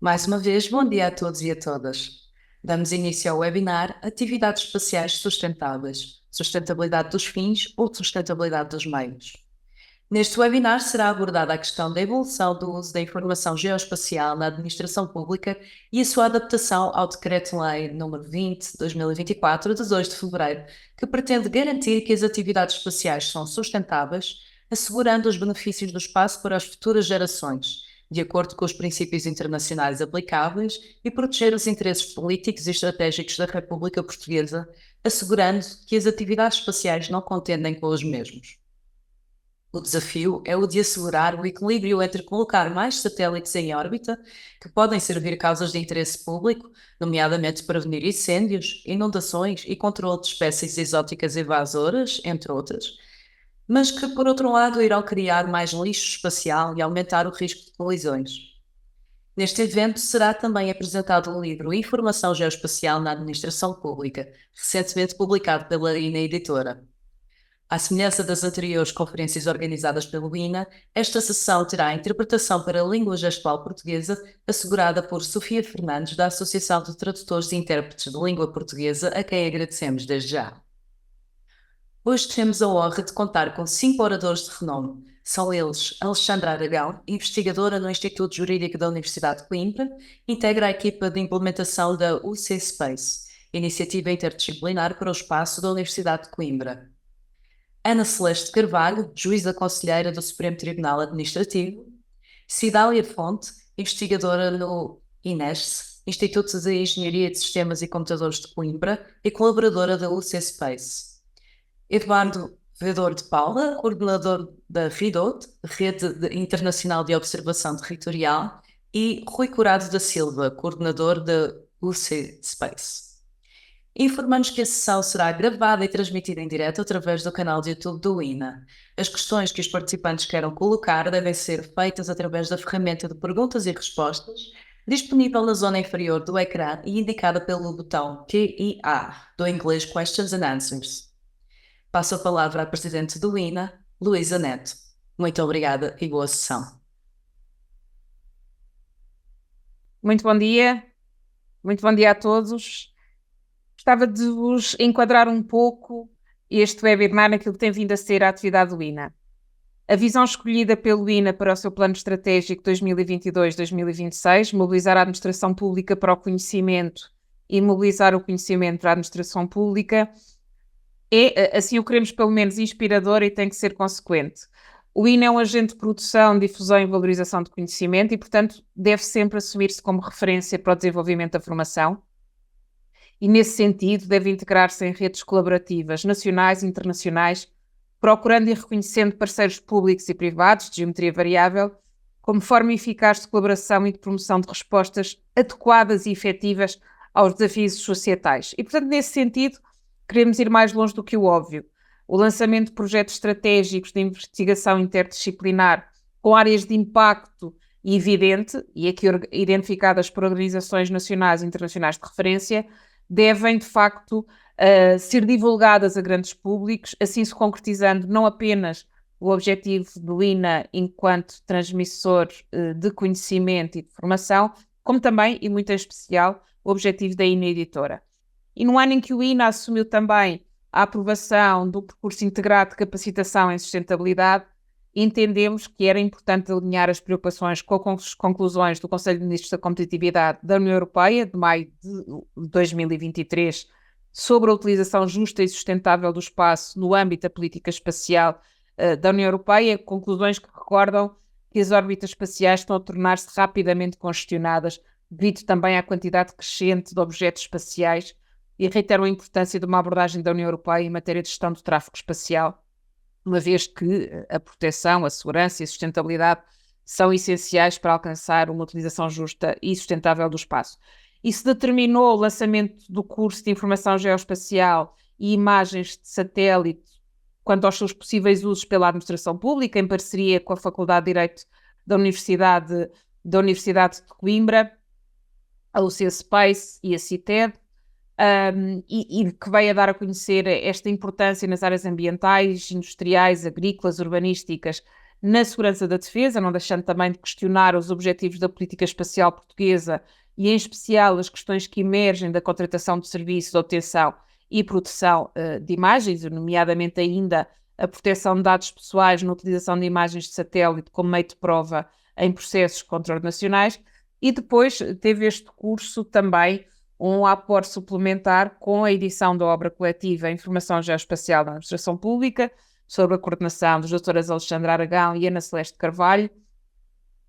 Mais uma vez, bom dia a todos e a todas. Damos início ao webinar Atividades Espaciais Sustentáveis, Sustentabilidade dos Fins ou Sustentabilidade dos Meios. Neste webinar será abordada a questão da evolução do uso da informação geoespacial na administração pública e a sua adaptação ao Decreto-Lei nº 20/2024, de 2 de fevereiro, que pretende garantir que as atividades espaciais são sustentáveis, assegurando os benefícios do espaço para as futuras gerações, de acordo com os princípios internacionais aplicáveis, e proteger os interesses políticos e estratégicos da República Portuguesa, assegurando que as atividades espaciais não contendem com os mesmos. O desafio é o de assegurar o equilíbrio entre colocar mais satélites em órbita, que podem servir causas de interesse público, nomeadamente prevenir incêndios, inundações e controle de espécies exóticas invasoras, entre outras, mas que, por outro lado, irão criar mais lixo espacial e aumentar o risco de colisões. Neste evento será também apresentado o livro Informação Geoespacial na Administração Pública, recentemente publicado pela INA Editora. À semelhança das anteriores conferências organizadas pelo INA, esta sessão terá a interpretação para a língua gestual portuguesa, assegurada por Sofia Fernandes, da Associação de Tradutores e Intérpretes de Língua Portuguesa, a quem agradecemos desde já. Hoje temos a honra de contar com 5 oradores de renome. São eles Alexandra Aragão, investigadora no Instituto Jurídico da Universidade de Coimbra, integra a equipa de implementação da UC Space, iniciativa interdisciplinar para o espaço da Universidade de Coimbra. Ana Celeste Carvalho, juíza conselheira do Supremo Tribunal Administrativo. Cidália Fonte, investigadora no INESS, Instituto de Engenharia de Sistemas e Computadores de Coimbra e colaboradora da UC Space. Eduardo Vedor de Paula, coordenador da RIDOT, Rede Internacional de Observação Territorial, e Rui Curado da Silva, coordenador da UC Space. Informamos que a sessão será gravada e transmitida em direto através do canal de YouTube do INA. As questões que os participantes queiram colocar devem ser feitas através da ferramenta de perguntas e respostas, disponível na zona inferior do ecrã e indicada pelo botão QIA, do inglês Questions and Answers. Passo a palavra à Presidente do INA, Luísa Neto. Muito obrigada e boa sessão. Muito bom dia a todos. Gostava de vos enquadrar um pouco este webinar naquilo que tem vindo a ser a atividade do INA. A visão escolhida pelo INA para o seu plano estratégico 2022-2026, mobilizar a administração pública para o conhecimento e mobilizar o conhecimento para a administração pública, é, assim o queremos pelo menos, inspiradora e tem que ser consequente. O INA é um agente de produção, difusão e valorização de conhecimento e, portanto, deve sempre assumir-se como referência para o desenvolvimento da formação. E, nesse sentido, deve integrar-se em redes colaborativas nacionais e internacionais, procurando e reconhecendo parceiros públicos e privados de geometria variável, como forma eficaz de colaboração e de promoção de respostas adequadas e efetivas aos desafios societais. E, portanto, nesse sentido, queremos ir mais longe do que o óbvio. O lançamento de projetos estratégicos de investigação interdisciplinar com áreas de impacto evidente, e aqui identificadas por organizações nacionais e internacionais de referência, devem, de facto, ser divulgadas a grandes públicos, assim se concretizando não apenas o objetivo do INA enquanto transmissor de conhecimento e de formação, como também, e muito em especial, o objetivo da INA Editora. E no ano em que o INA assumiu também a aprovação do percurso integrado de capacitação em sustentabilidade, entendemos que era importante alinhar as preocupações com as conclusões do Conselho de Ministros da Competitividade da União Europeia, de maio de 2023, sobre a utilização justa e sustentável do espaço no âmbito da política espacial da União Europeia, conclusões que recordam que as órbitas espaciais estão a tornar-se rapidamente congestionadas, devido também à quantidade crescente de objetos espaciais, e reiteram a importância de uma abordagem da União Europeia em matéria de gestão do tráfego espacial, uma vez que a proteção, a segurança e a sustentabilidade são essenciais para alcançar uma utilização justa e sustentável do espaço. Isso determinou o lançamento do curso de Informação Geoespacial e Imagens de Satélite quanto aos seus possíveis usos pela administração pública, em parceria com a Faculdade de Direito da Universidade de Coimbra, a UC Space e a CITED, e que veio a dar a conhecer esta importância nas áreas ambientais, industriais, agrícolas, urbanísticas, na segurança da defesa, não deixando também de questionar os objetivos da política espacial portuguesa e, em especial, as questões que emergem da contratação de serviços de obtenção e proteção de imagens, nomeadamente ainda a proteção de dados pessoais na utilização de imagens de satélite como meio de prova em processos contra-nacionais. E depois teve este curso também um aporte suplementar com a edição da obra coletiva Informação Geoespacial da Administração Pública, sobre a coordenação das doutoras Alexandra Aragão e Ana Celeste Carvalho,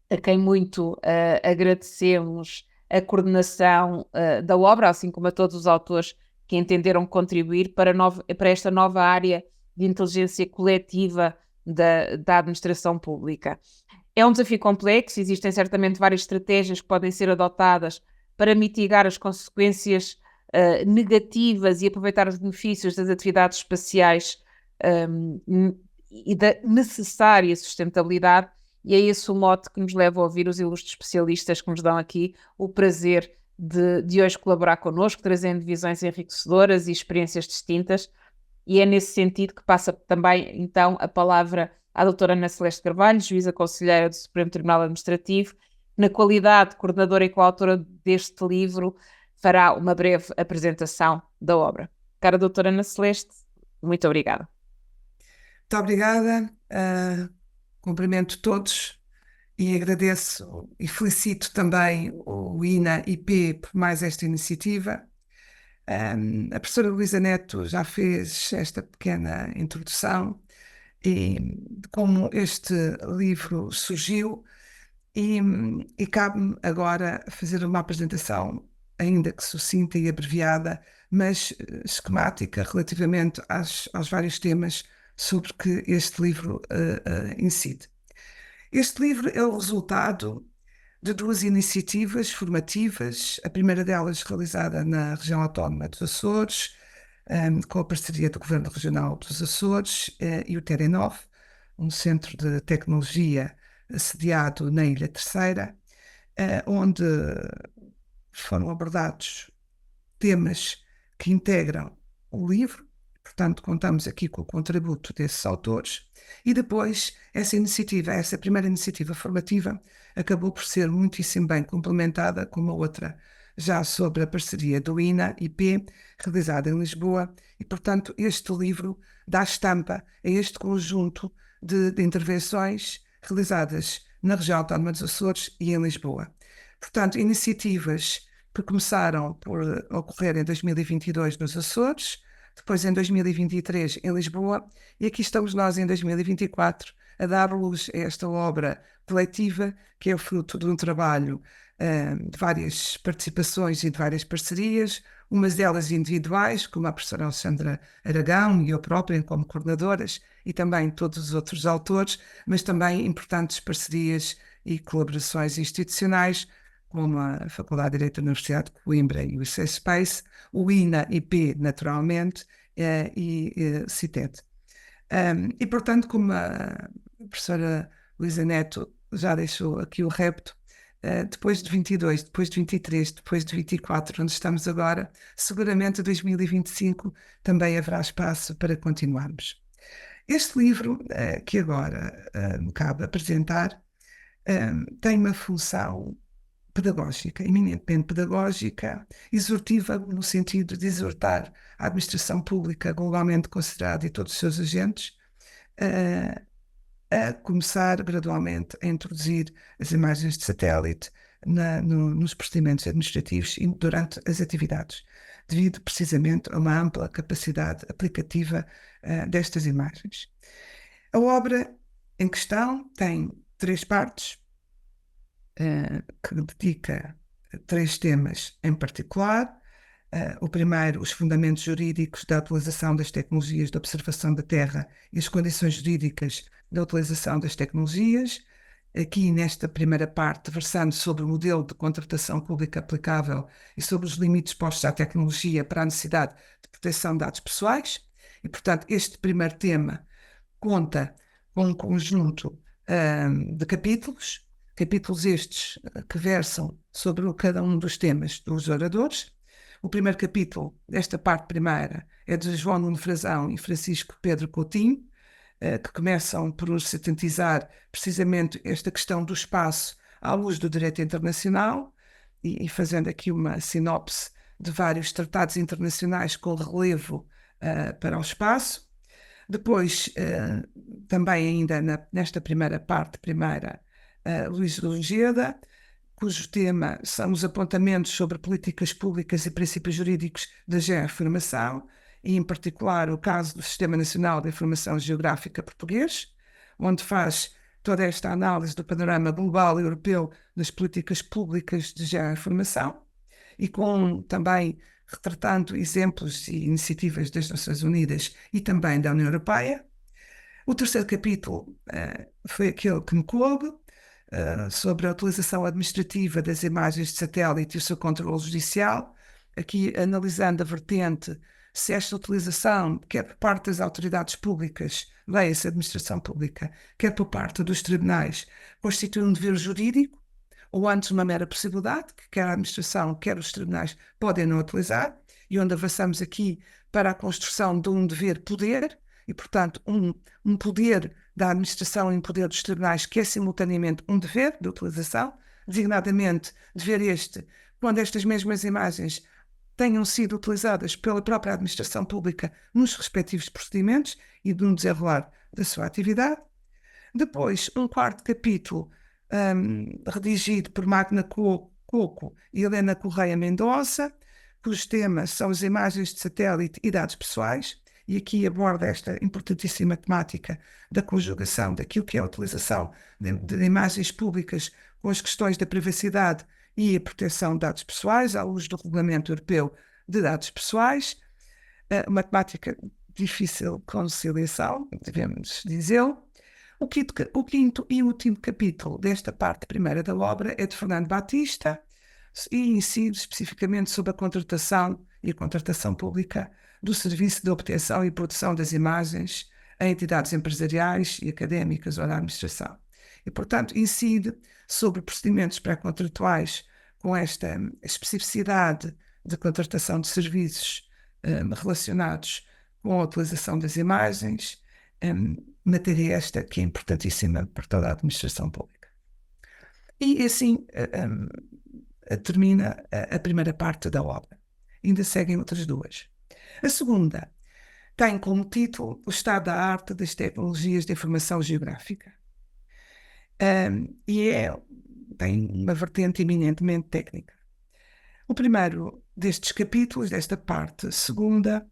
a quem muito agradecemos a coordenação da obra, assim como a todos os autores que entenderam contribuir para esta nova área de inteligência coletiva da administração pública. É um desafio complexo, existem certamente várias estratégias que podem ser adotadas para mitigar as consequências negativas e aproveitar os benefícios das atividades espaciais e da necessária sustentabilidade, e é esse o mote que nos leva a ouvir os ilustres especialistas que nos dão aqui o prazer de hoje colaborar connosco, trazendo visões enriquecedoras e experiências distintas, e é nesse sentido que passa também, então, a palavra à doutora Ana Celeste Carvalho, juíza conselheira do Supremo Tribunal Administrativo, na qualidade de coordenadora e coautora deste livro, fará uma breve apresentação da obra. Cara doutora Ana Celeste, muito obrigada. Muito obrigada, cumprimento todos e agradeço e felicito também o INA-IP por mais esta iniciativa. A professora Luísa Neto já fez esta pequena introdução e de como este livro surgiu e cabe-me agora fazer uma apresentação, ainda que sucinta e abreviada, mas esquemática relativamente aos vários temas sobre que este livro incide. Este livro é o resultado de duas iniciativas formativas, a primeira delas realizada na região autónoma dos Açores, com a parceria do Governo Regional dos Açores e o Terenov, um centro de tecnologia sediado na Ilha Terceira, onde foram abordados temas que integram o livro. Portanto, contamos aqui com o contributo desses autores. E depois, essa primeira iniciativa formativa acabou por ser muitíssimo bem complementada com uma outra, já sobre a parceria do INA-IP, realizada em Lisboa. E, portanto, este livro dá estampa a este conjunto de intervenções realizadas na região autónoma dos Açores e em Lisboa. Portanto, iniciativas que começaram por ocorrer em 2022 nos Açores, depois em 2023 em Lisboa, e aqui estamos nós em 2024 a dar luz a esta obra coletiva, que é o fruto de um trabalho de várias participações e de várias parcerias, umas delas individuais, como a professora Alexandra Aragão e eu própria como coordenadoras, e também todos os outros autores, mas também importantes parcerias e colaborações institucionais, como a Faculdade de Direito da Universidade de Coimbra e o ICESpace, o INA-IP, naturalmente, e CITED. E, portanto, como a professora Luísa Neto já deixou aqui o repto, depois de 22, depois de 23, depois de 24, onde estamos agora, seguramente 2025 também haverá espaço para continuarmos. Este livro, que agora me cabe apresentar, tem uma função pedagógica, eminentemente pedagógica, exortiva no sentido de exortar a administração pública globalmente considerada e todos os seus agentes a começar gradualmente a introduzir as imagens de satélite nos procedimentos administrativos e durante as atividades, devido precisamente a uma ampla capacidade aplicativa destas imagens. A obra em questão tem 3 partes, que dedica 3 temas em particular. O primeiro, os fundamentos jurídicos da utilização das tecnologias de observação da Terra e as condições jurídicas da utilização das tecnologias. Aqui, nesta primeira parte, versando sobre o modelo de contratação pública aplicável e sobre os limites postos à tecnologia para a necessidade de proteção de dados pessoais. E, portanto, este primeiro tema conta com um conjunto de capítulos estes que versam sobre cada um dos temas dos oradores. O primeiro capítulo desta parte primeira é de João Nuno Frazão e Francisco Pedro Coutinho, que começam por sintetizar precisamente esta questão do espaço à luz do direito internacional e fazendo aqui uma sinopse de vários tratados internacionais com relevo para o espaço. Depois, também ainda nesta primeira parte, Luís Longeda, cujo tema são os apontamentos sobre políticas públicas e princípios jurídicos da geoinformação, e em particular o caso do Sistema Nacional de Informação Geográfica Português, onde faz toda esta análise do panorama global europeu das políticas públicas de geoinformação, e com também retratando exemplos e iniciativas das Nações Unidas e também da União Europeia. O terceiro capítulo foi aquele que me coube, sobre a utilização administrativa das imagens de satélite e o seu controle judicial, aqui analisando a vertente se esta utilização, quer por parte das autoridades públicas, leia-se administração pública, quer por parte dos tribunais, constitui um dever jurídico, ou antes uma mera possibilidade, que quer a administração, quer os tribunais podem não utilizar, e onde avançamos aqui para a construção de um dever-poder, e, portanto, um poder da administração e um poder dos tribunais que é simultaneamente um dever de utilização, designadamente dever este, quando estas mesmas imagens tenham sido utilizadas pela própria administração pública nos respectivos procedimentos e no desenrolar da sua atividade. Depois, um quarto capítulo, redigido por Magna Coco e Helena Correia Mendonça, cujos temas são as imagens de satélite e dados pessoais, e aqui aborda esta importantíssima temática da conjugação daquilo que é a utilização de imagens públicas com as questões da privacidade e a proteção de dados pessoais, à luz do Regulamento Europeu de Dados Pessoais, uma temática difícil de conciliação, devemos dizê-lo. O quinto e último capítulo desta parte primeira da obra é de Fernando Batista e incide especificamente sobre a contratação e a contratação pública do serviço de obtenção e produção das imagens a entidades empresariais e académicas ou da administração. E, portanto, incide sobre procedimentos pré-contratuais com esta especificidade de contratação de serviços relacionados com a utilização das imagens, matéria esta que é importantíssima para toda a administração pública. E assim termina a primeira parte da obra. Ainda seguem outras duas. A segunda tem como título O Estado da Arte das Tecnologias de Informação Geográfica. E tem uma vertente eminentemente técnica. O primeiro destes capítulos, desta parte segunda,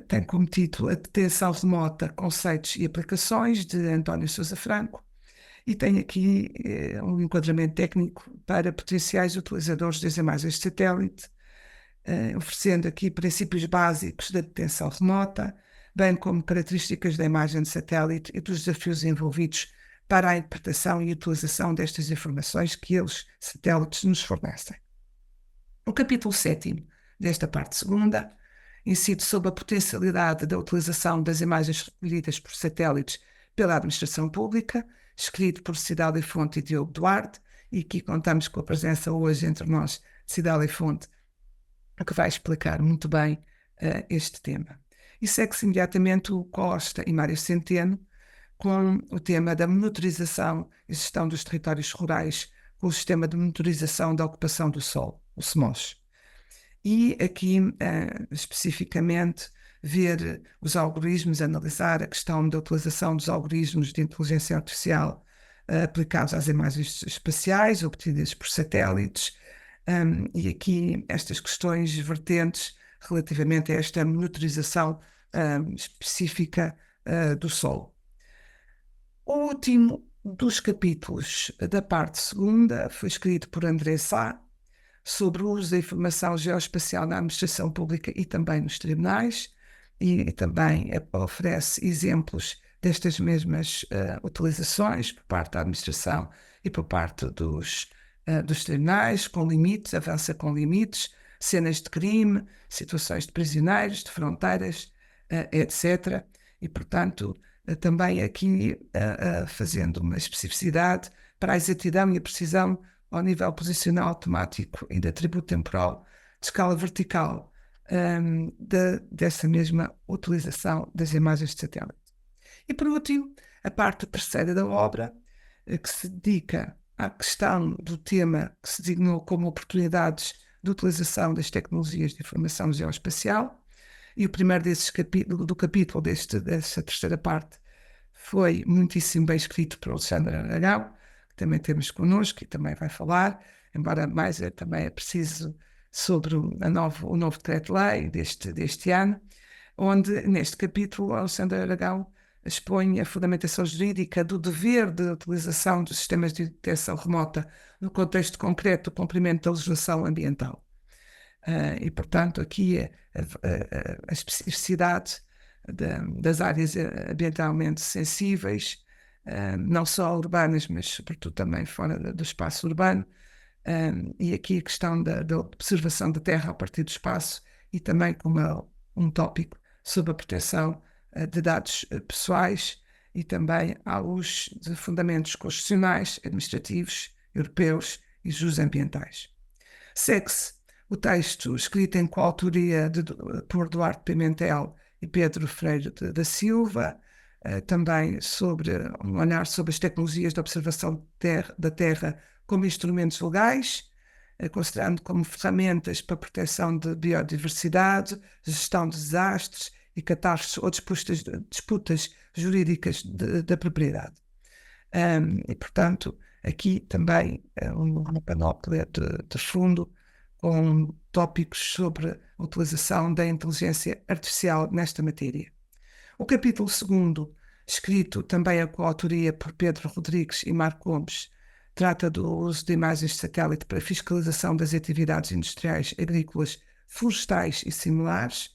tem como título A Deteção Remota, Conceitos e Aplicações, de António Sousa Franco, e tem aqui um enquadramento técnico para potenciais utilizadores das imagens de satélite, oferecendo aqui princípios básicos da deteção remota, bem como características da imagem de satélite e dos desafios envolvidos para a interpretação e utilização destas informações que eles, satélites, nos fornecem. O capítulo 7º desta parte segunda incide sobre a potencialidade da utilização das imagens recolhidas por satélites pela administração pública, escrito por Cidália Fonte e Diogo Duarte, e aqui contamos com a presença hoje entre nós de Cidália Fonte, que vai explicar muito bem este tema. E segue-se imediatamente o Costa e Mário Centeno com o tema da monitorização e gestão dos territórios rurais com o Sistema de Monitorização da Ocupação do Solo, o SMOS. E aqui, especificamente, ver os algoritmos, analisar a questão da utilização dos algoritmos de inteligência artificial aplicados às imagens espaciais obtidas por satélites, e aqui estas questões vertentes relativamente a esta monitorização específica do solo. O último dos capítulos da parte segunda foi escrito por André Sá, sobre o uso da informação geoespacial na administração pública e também nos tribunais, e também oferece exemplos destas mesmas utilizações por parte da administração e por parte dos tribunais, com limites, avança com limites, cenas de crime, situações de prisioneiros, de fronteiras, etc. E, portanto, também aqui fazendo uma especificidade para a exatidão e a precisão ao nível posicional temático e de atributo temporal, de escala vertical, dessa mesma utilização das imagens de satélite. E por último, a parte terceira da obra, que se dedica à questão do tema que se designou como oportunidades de utilização das tecnologias de informação geoespacial. E o primeiro desses do capítulo dessa terceira parte foi muitíssimo bem escrito por Alexandre Aragão, que também temos connosco e também vai falar, embora mais também é preciso sobre o novo decreto-lei deste ano, onde neste capítulo Alexandre Aragão expõe a fundamentação jurídica do dever de utilização dos sistemas de detecção remota no contexto concreto do cumprimento da legislação ambiental. E, portanto, aqui a especificidade das áreas ambientalmente sensíveis, não só urbanas, mas sobretudo também fora do espaço urbano, e aqui a questão da observação da Terra a partir do espaço e também como um tópico sobre a proteção de dados pessoais e também à luz de fundamentos constitucionais, administrativos, europeus e ambientais. Segue-se o texto escrito em coautoria por Duarte Pimentel e Pedro Freire da Silva, também sobre um olhar sobre as tecnologias de observação da Terra como instrumentos legais, considerando como ferramentas para a proteção de biodiversidade, gestão de desastres e catástrofes ou disputas jurídicas da propriedade. E, portanto, aqui também uma panóplia de fundo com tópicos sobre a utilização da inteligência artificial nesta matéria. O capítulo 2º, escrito também a coautoria por Pedro Rodrigues e Marco Gomes, trata do uso de imagens de satélite para fiscalização das atividades industriais, agrícolas, florestais e similares.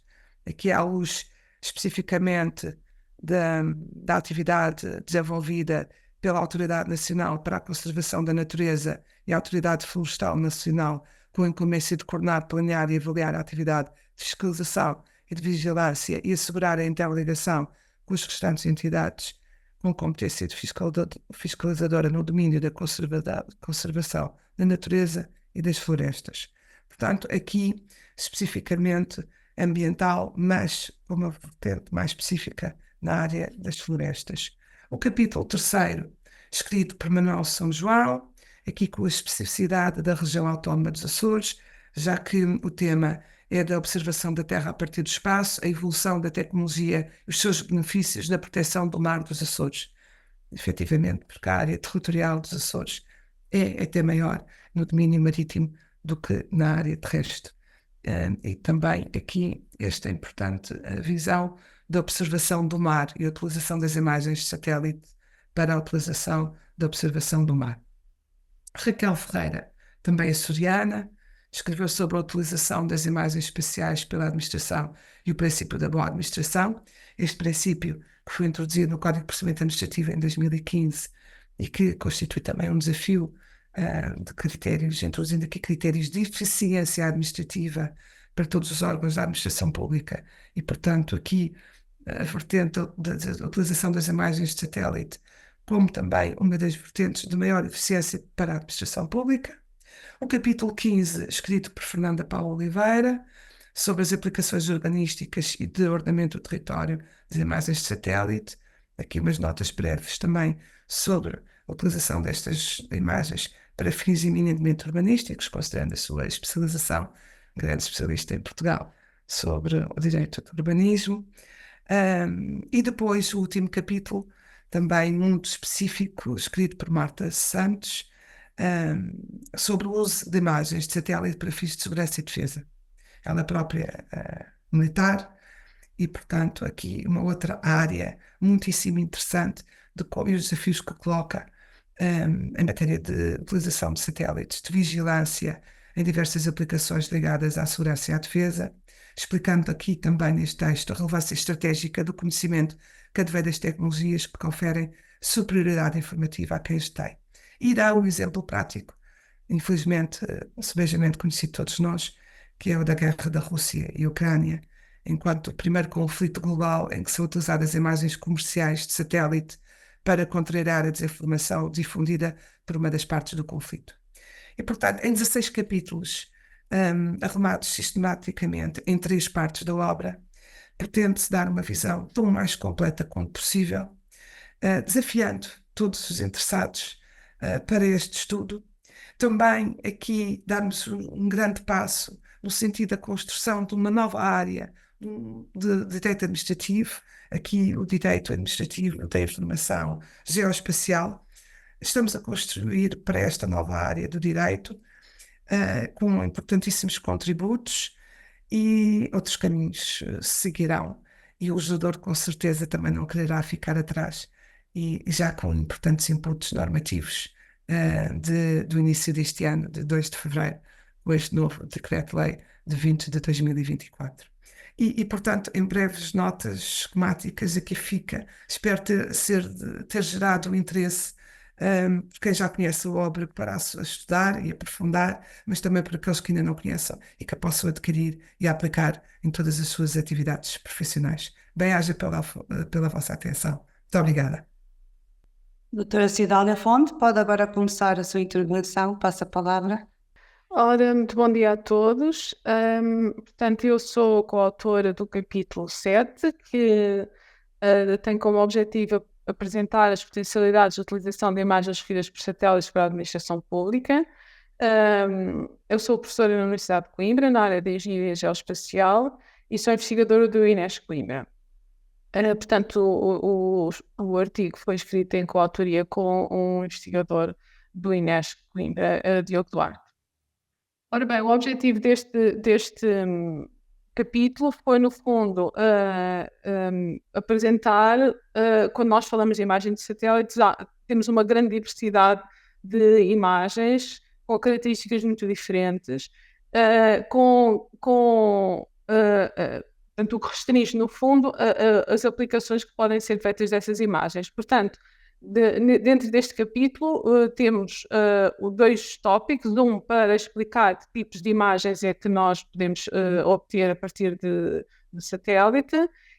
Aqui à luz especificamente da atividade desenvolvida pela Autoridade Nacional para a Conservação da Natureza e a Autoridade Florestal Nacional, com a incumbência de coordenar, planear e avaliar a atividade de fiscalização e de vigilância e assegurar a interligação com as restantes entidades com competência de fiscalizadora no domínio da conservação da natureza e das florestas. Portanto, aqui especificamente ambiental, mas com uma vertente mais específica na área das florestas. O capítulo 3º, escrito por Manuel São João, aqui com a especificidade da região autónoma dos Açores, já que o tema é da observação da Terra a partir do espaço, a evolução da tecnologia e os seus benefícios na proteção do mar dos Açores. Efetivamente, porque a área territorial dos Açores é até maior no domínio marítimo do que na área terrestre. E também aqui esta importante visão da observação do mar e a utilização das imagens de satélite para a utilização da observação do mar. Raquel Ferreira, também açoriana, escreveu sobre a utilização das imagens espaciais pela administração e o princípio da boa administração. Este princípio que foi introduzido no Código de Procedimento Administrativo em 2015 e que constitui também um desafio de critérios, introduzindo aqui critérios de eficiência administrativa para todos os órgãos da administração pública e, portanto, aqui a vertente da utilização das imagens de satélite como também uma das vertentes de maior eficiência para a administração pública. O capítulo 15, escrito por Fernanda Paula Oliveira, sobre as aplicações urbanísticas e de ordenamento do território das imagens de satélite. Aqui umas notas breves também sobre a utilização destas imagens para fins eminentemente urbanísticos, considerando a sua especialização, grande especialista em Portugal, sobre o direito do urbanismo. E depois o último capítulo, também muito específico, escrito por Marta Santos, sobre o uso de imagens de satélite para fins de segurança e defesa. Ela própria militar e, portanto, aqui uma outra área muitíssimo interessante de como os desafios que coloca em matéria de utilização de satélites, de vigilância em diversas aplicações ligadas à segurança e à defesa, explicando aqui também neste texto a relevância estratégica do conhecimento que advém das tecnologias que conferem superioridade informativa a quem as tem. E dá um exemplo prático, infelizmente, sebejamente conhecido de todos nós, que é o da guerra da Rússia e Ucrânia, enquanto o primeiro conflito global em que são utilizadas imagens comerciais de satélite para contrariar a desinformação difundida por uma das partes do conflito. E, portanto, em 16 capítulos, arrumados sistematicamente em 3 partes da obra, pretende-se dar uma visão tão mais completa quanto possível desafiando todos os interessados para este estudo. Também aqui damos um grande passo no sentido da construção de uma nova área de direito administrativo, aqui o direito administrativo da informação geoespacial. Estamos a construir para esta nova área do direito, com importantíssimos contributos, e outros caminhos se seguirão. E o legislador, com certeza, também não quererá ficar atrás, e já com importantes inputs normativos do início deste ano, de 2 de fevereiro, com este novo decreto-lei de 20 de 2024. Portanto, em breves notas esquemáticas, aqui fica. Espero ter gerado o interesse por quem já conhece a obra para a estudar e aprofundar, mas também para aqueles que ainda não conheçam e que a possam adquirir e aplicar em todas as suas atividades profissionais. Bem-aja pela vossa atenção. Muito obrigada. Doutora Cidália Fonte, pode agora começar a sua intervenção. Passa a palavra. Ora, muito bom dia a todos. Portanto, eu sou coautora do capítulo 7, que tem como objetivo apresentar as potencialidades de utilização de imagens recolhidas por satélites para a administração pública. Eu sou professora na Universidade de Coimbra, na área de Engenharia Geoespacial, e sou investigadora do INES Coimbra. Portanto, o artigo foi escrito em coautoria com um investigador do INES Coimbra, Diogo Duarte. Ora bem, o objetivo deste capítulo foi, no fundo, apresentar, quando nós falamos de imagens de satélites, temos uma grande diversidade de imagens com características muito diferentes, portanto, o que restringe, no fundo, as aplicações que podem ser feitas dessas imagens. Portanto, dentro deste capítulo, temos 2 tópicos, um para explicar que tipos de imagens é que nós podemos obter a partir de satélite,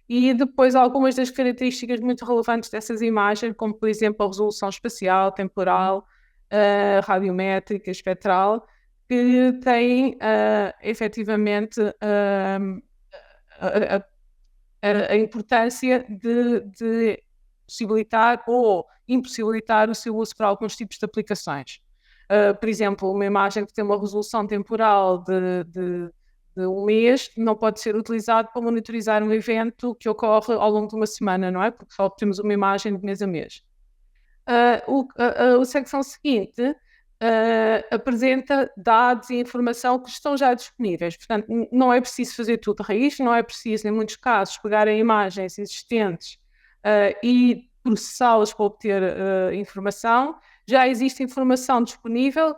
e depois algumas das características muito relevantes dessas imagens, como, por exemplo, a resolução espacial, temporal, radiométrica, espectral, que têm, efetivamente, a importância de possibilitar ou impossibilitar o seu uso para alguns tipos de aplicações. Por exemplo, uma imagem que tem uma resolução temporal de 1 mês não pode ser utilizada para monitorizar um evento que ocorre ao longo de uma semana, não é? Porque só obtemos uma imagem de mês a mês. A secção seguinte apresenta dados e informação que estão já disponíveis. Portanto, não é preciso fazer tudo de raiz, não é preciso, em muitos casos, pegar em imagens existentes e processá-las para obter informação. Já existe informação disponível,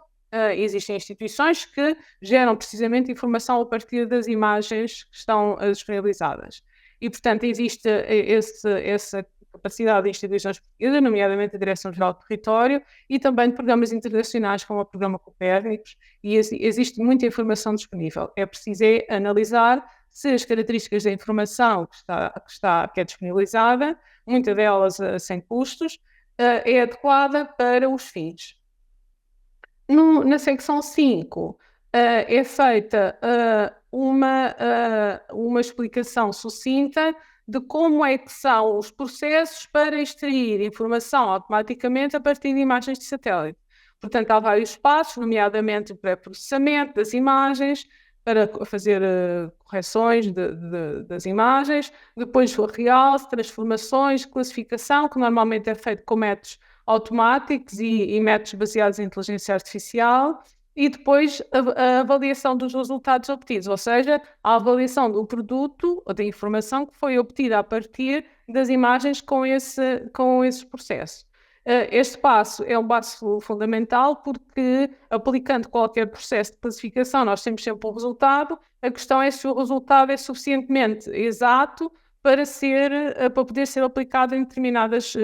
existem instituições que geram precisamente informação a partir das imagens que estão disponibilizadas. E, portanto, existe essa capacidade de instituições portuguesas, nomeadamente a Direção-Geral do Território, e também de programas internacionais como o Programa Copérnicos, e existe muita informação disponível. É preciso analisar se as características da informação que é disponibilizada, muita delas sem custos, é adequada para os fins. Na secção 5 é feita uma explicação sucinta de como é que são os processos para extrair informação automaticamente a partir de imagens de satélite. Portanto, há vários passos, nomeadamente o pré-processamento das imagens, para fazer correções das imagens, depois o realce, transformações, classificação, que normalmente é feito com métodos automáticos e métodos baseados em inteligência artificial, e depois a avaliação dos resultados obtidos, ou seja, a avaliação do produto ou da informação que foi obtida a partir das imagens com esse processo. Este passo é um passo fundamental porque, aplicando qualquer processo de classificação, nós temos sempre um resultado. A questão é se o resultado é suficientemente exato para poder ser aplicado em determinadas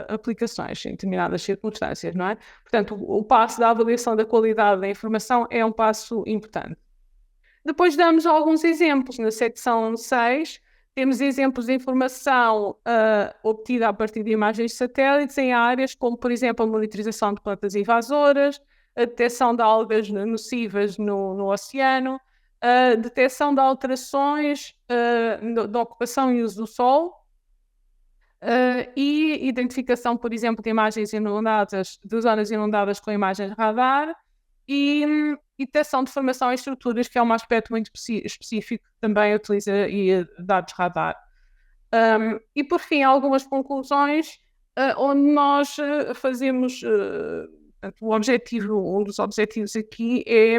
aplicações, em determinadas circunstâncias, não é? Portanto, o passo da avaliação da qualidade da informação é um passo importante. Depois damos alguns exemplos. Na secção 6, temos exemplos de informação obtida a partir de imagens de satélites em áreas como, por exemplo, a monitorização de plantas invasoras, a detecção de algas nocivas no oceano, a detecção de alterações da ocupação e uso do solo, e identificação, por exemplo, de imagens inundadas, de zonas inundadas com imagens radar, e detecção de formação em estruturas, que é um aspecto muito específico que também utiliza dados radar. E por fim, algumas conclusões, onde nós fazemos, um dos objetivos aqui é,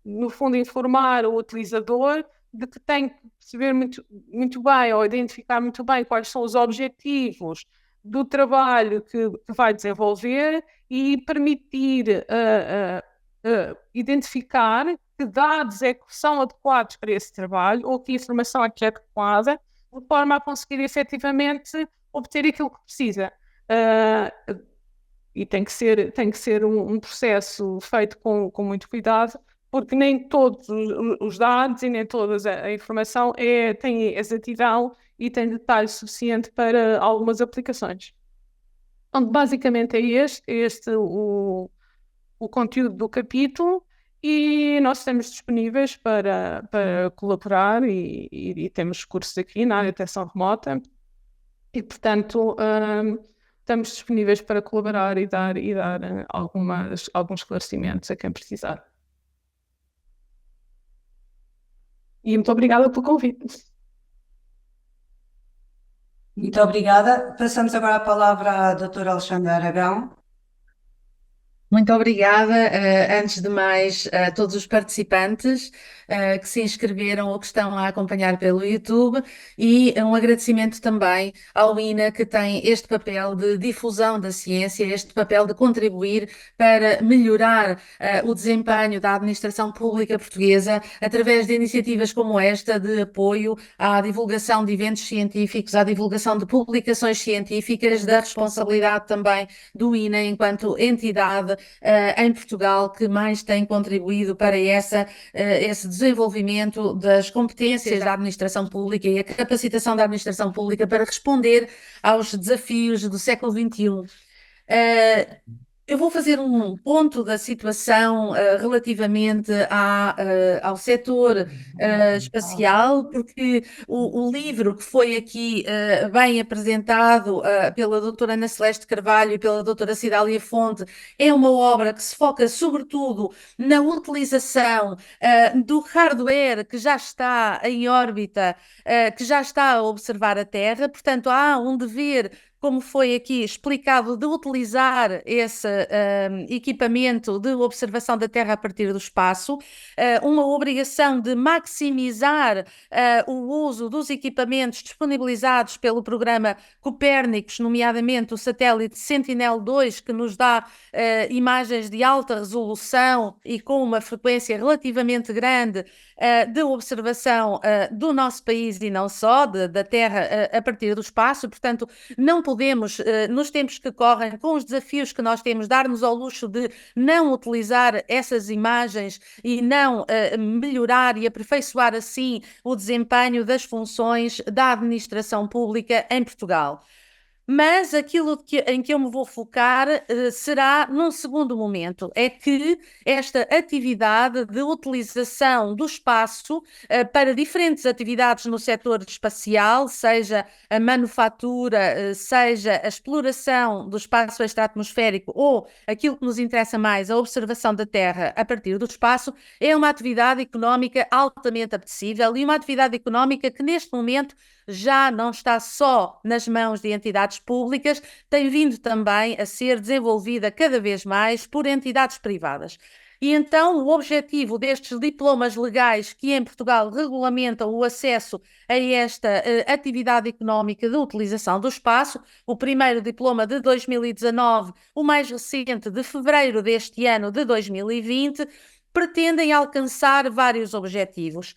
no fundo, informar o utilizador de que tem que perceber muito bem, ou identificar muito bem quais são os objetivos do trabalho que vai desenvolver e permitir identificar que dados é que são adequados para esse trabalho ou que informação é que é adequada, de forma a conseguir efetivamente obter aquilo que precisa. E tem que ser um processo feito com muito cuidado, porque nem todos os dados e nem toda a informação tem exatidão e tem detalhe suficiente para algumas aplicações. Então, basicamente é este o conteúdo do capítulo, e nós estamos disponíveis para colaborar e temos cursos aqui na área de detecção remota e, portanto, estamos disponíveis para colaborar e dar alguns esclarecimentos a quem precisar. E muito obrigada pelo convite. Muito obrigada. Passamos agora a palavra à doutora Alexandra Aragão. Muito obrigada, antes de mais, a todos os participantes que se inscreveram ou que estão a acompanhar pelo YouTube, e um agradecimento também ao INA, que tem este papel de difusão da ciência, este papel de contribuir para melhorar o desempenho da administração pública portuguesa através de iniciativas como esta de apoio à divulgação de eventos científicos, à divulgação de publicações científicas, da responsabilidade também do INA enquanto entidade em Portugal que mais tem contribuído para esse desenvolvimento das competências da administração pública e a capacitação da administração pública para responder aos desafios do século XXI. Eu vou fazer um ponto da situação relativamente ao setor espacial, porque o livro que foi aqui bem apresentado pela doutora Ana Celeste Carvalho e pela doutora Cidália Fonte é uma obra que se foca sobretudo na utilização do hardware que já está em órbita, que já está a observar a Terra. Portanto, há um dever, como foi aqui explicado, de utilizar esse equipamento de observação da Terra a partir do espaço, uma obrigação de maximizar o uso dos equipamentos disponibilizados pelo programa Copérnicos, nomeadamente o satélite Sentinel-2, que nos dá imagens de alta resolução e com uma frequência relativamente grande de observação do nosso país e não só, da Terra a partir do espaço. Portanto, não podemos, nos tempos que correm, com os desafios que nós temos, dar-nos ao luxo de não utilizar essas imagens e não melhorar e aperfeiçoar assim o desempenho das funções da administração pública em Portugal. Mas aquilo em que eu me vou focar será num segundo momento, é que esta atividade de utilização do espaço para diferentes atividades no setor espacial, seja a manufatura, seja a exploração do espaço extra-atmosférico ou aquilo que nos interessa mais, a observação da Terra a partir do espaço, é uma atividade económica altamente apetecível e uma atividade económica que neste momento já não está só nas mãos de entidades públicas, tem vindo também a ser desenvolvida cada vez mais por entidades privadas. E então o objetivo destes diplomas legais que em Portugal regulamentam o acesso a esta atividade económica de utilização do espaço, o primeiro diploma de 2019, o mais recente de fevereiro deste ano de 2020, pretendem alcançar vários objetivos.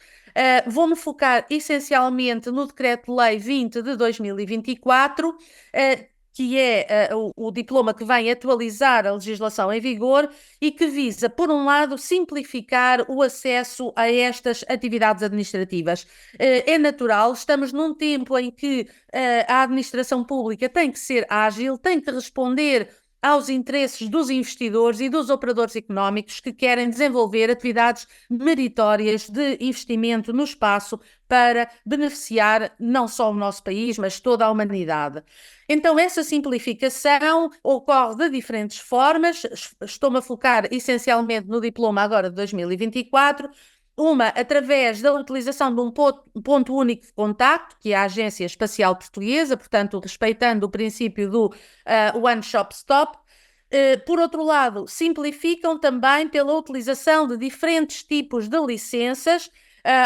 Vou-me focar essencialmente no Decreto-Lei 20 de 2024, que é o diploma que vem atualizar a legislação em vigor e que visa, por um lado, simplificar o acesso a estas atividades administrativas. É natural, estamos num tempo em que a administração pública tem que ser ágil, tem que responder aos interesses dos investidores e dos operadores económicos que querem desenvolver atividades meritórias de investimento no espaço para beneficiar não só o nosso país, mas toda a humanidade. Então, essa simplificação ocorre de diferentes formas. Estou-me a focar essencialmente no diploma agora de 2024, uma através da utilização de um ponto único de contacto, que é a Agência Espacial Portuguesa, portanto, respeitando o princípio do One Stop Stop. Por outro lado, simplificam também pela utilização de diferentes tipos de licenças.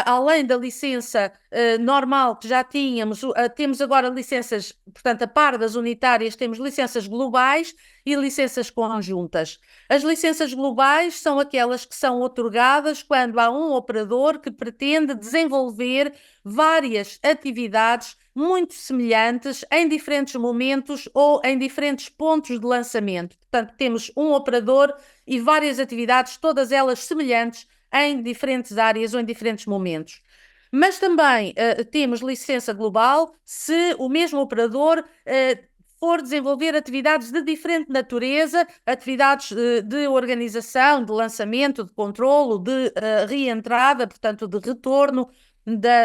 Além da licença normal que já tínhamos, temos agora licenças, portanto, a par das unitárias, temos licenças globais e licenças conjuntas. As licenças globais são aquelas que são outorgadas quando há um operador que pretende desenvolver várias atividades muito semelhantes em diferentes momentos ou em diferentes pontos de lançamento. Portanto, temos um operador e várias atividades, todas elas semelhantes, em diferentes áreas ou em diferentes momentos. Mas também temos licença global se o mesmo operador for desenvolver atividades de diferente natureza, atividades de organização, de lançamento, de controlo, de reentrada, portanto de retorno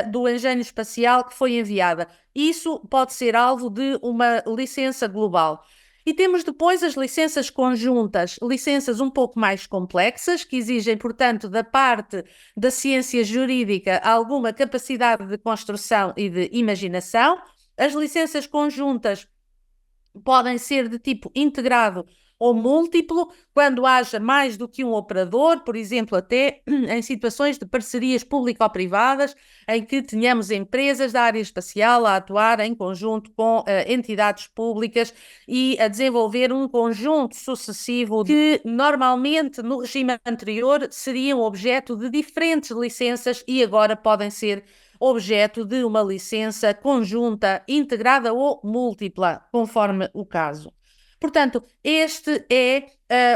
do engenho espacial que foi enviada. Isso pode ser alvo de uma licença global. E temos depois as licenças conjuntas, licenças um pouco mais complexas, que exigem, portanto, da parte da ciência jurídica alguma capacidade de construção e de imaginação. As licenças conjuntas podem ser de tipo integrado ou múltiplo, quando haja mais do que um operador, por exemplo, até em situações de parcerias público-privadas, em que tenhamos empresas da área espacial a atuar em conjunto com entidades públicas e a desenvolver um conjunto sucessivo que normalmente no regime anterior seriam objeto de diferentes licenças e agora podem ser objeto de uma licença conjunta, integrada ou múltipla, conforme o caso. Portanto, este é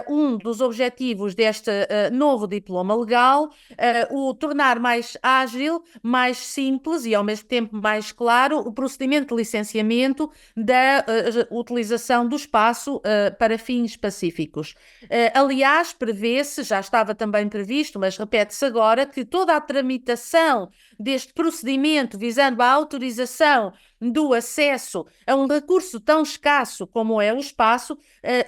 um dos objetivos deste novo diploma legal, o tornar mais ágil, mais simples e ao mesmo tempo mais claro o procedimento de licenciamento da utilização do espaço para fins pacíficos. Aliás, prevê-se, já estava também previsto, mas repete-se agora, que toda a tramitação deste procedimento visando a autorização do acesso a um recurso tão escasso como é o espaço,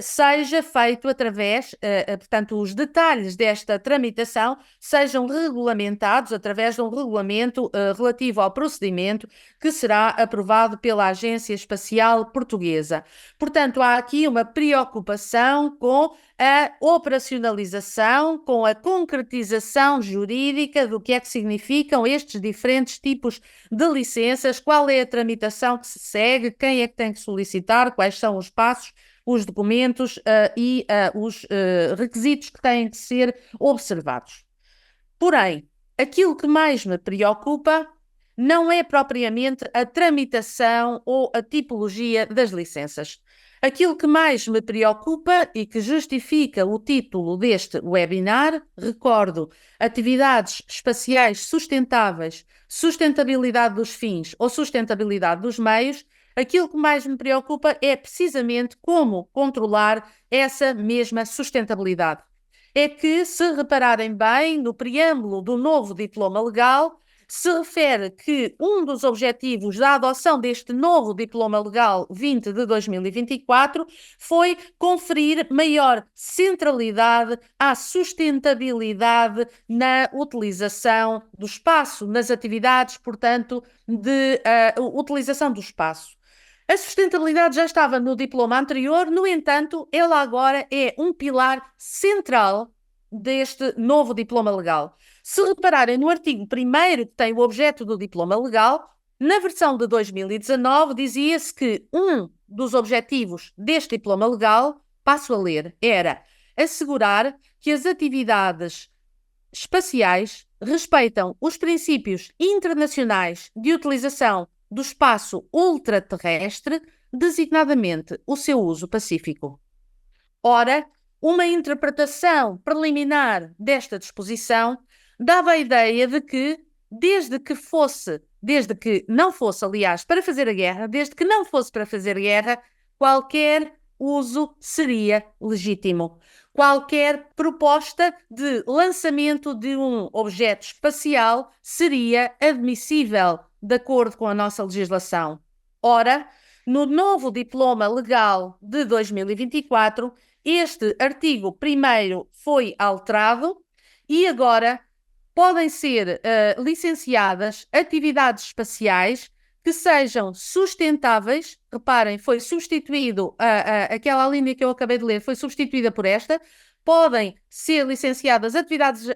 seja feito através, portanto, os detalhes desta tramitação sejam regulamentados através de um regulamento relativo ao procedimento que será aprovado pela Agência Espacial Portuguesa. Portanto, há aqui uma preocupação com a operacionalização, com a concretização jurídica do que é que significam estes diferentes tipos de licenças, qual é a tramitação que se segue, quem é que tem que solicitar, quais são os passos, os documentos e os requisitos que têm que ser observados. Porém, aquilo que mais me preocupa não é propriamente a tramitação ou a tipologia das licenças. Aquilo que mais me preocupa e que justifica o título deste webinar, recordo, atividades espaciais sustentáveis, sustentabilidade dos fins ou sustentabilidade dos meios, aquilo que mais me preocupa é precisamente como controlar essa mesma sustentabilidade. É que, se repararem bem, no preâmbulo do novo diploma legal, se refere que um dos objetivos da adoção deste novo diploma legal 20 de 2024 foi conferir maior centralidade à sustentabilidade na utilização do espaço, nas atividades, portanto, de utilização do espaço. A sustentabilidade já estava no diploma anterior, no entanto, ela agora é um pilar central deste novo diploma legal. Se repararem no artigo 1º, que tem o objeto do diploma legal, na versão de 2019 dizia-se que um dos objetivos deste diploma legal, passo a ler, era assegurar que as atividades espaciais respeitam os princípios internacionais de utilização do espaço ultraterrestre, designadamente o seu uso pacífico. Ora, uma interpretação preliminar desta disposição dava a ideia de que, desde que não fosse, aliás, para fazer a guerra, desde que não fosse para fazer guerra, qualquer uso seria legítimo. Qualquer proposta de lançamento de um objeto espacial seria admissível, de acordo com a nossa legislação. Ora, no novo diploma legal de 2024, este artigo 1º foi alterado e agora podem ser licenciadas atividades espaciais que sejam sustentáveis. Reparem, foi substituído, aquela linha que eu acabei de ler foi substituída por esta. Podem ser licenciadas atividades